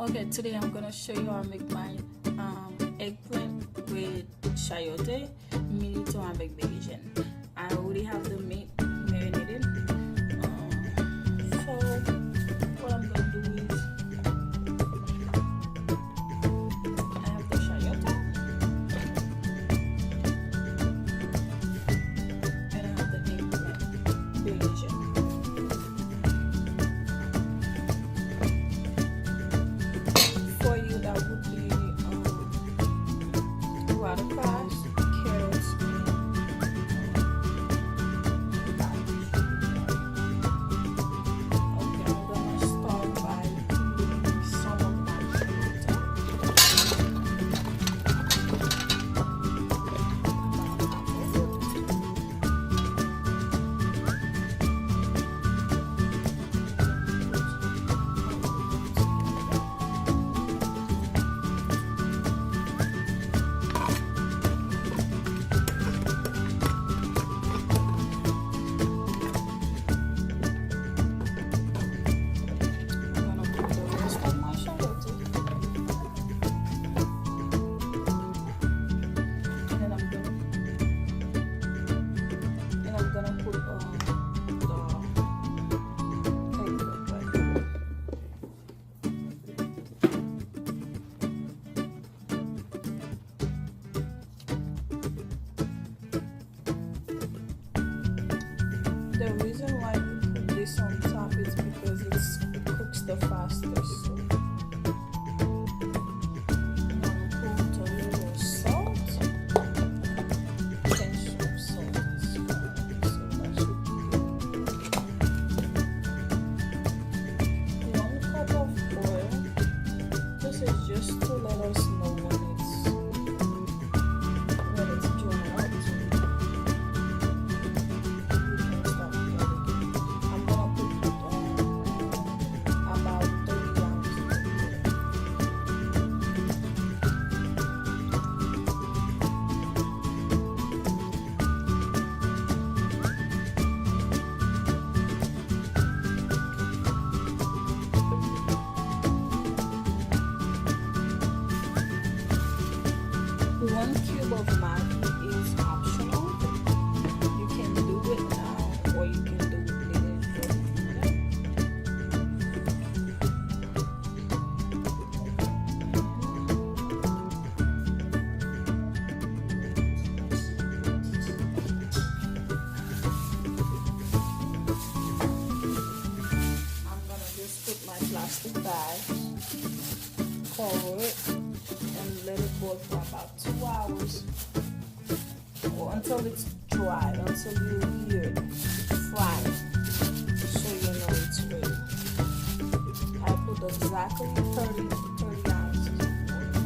Okay, today I'm gonna show you how I make my eggplant with chayote minito avec Bayesian. I already have the meat marinated. So what I'm gonna do is I have the chayote and I have the eggplant Bayesian. For you, that would be watercress, carrots, and cabbage. Okay, I'm gonna start by putting some of my chayote. I'm gonna put the rest of my chayote, and I'm gonna put the eggplant right here. The reason why we put this on top is because it cooks the fastest. So I'm gonna put a little salt, pinch of salt as well. So that should be good. 1 cup of oil. This is just to let us know when it's dry out. We can start cooking. I'm gonna put about 30 ounces of oil. One cube of Maggi is optional. You can do it now, or you can do it later if you want. I'm gonna just put my plastic bag, cover it, and let it boil for about 2 hours or until it's dry, until you hear it fry, so you know it's ready. I put exactly 30 ounces of oil.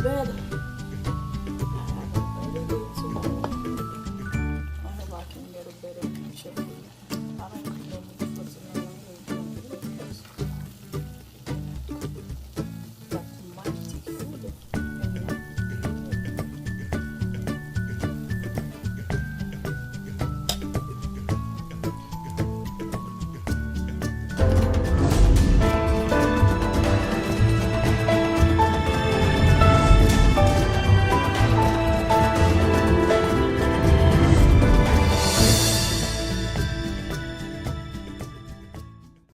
bed.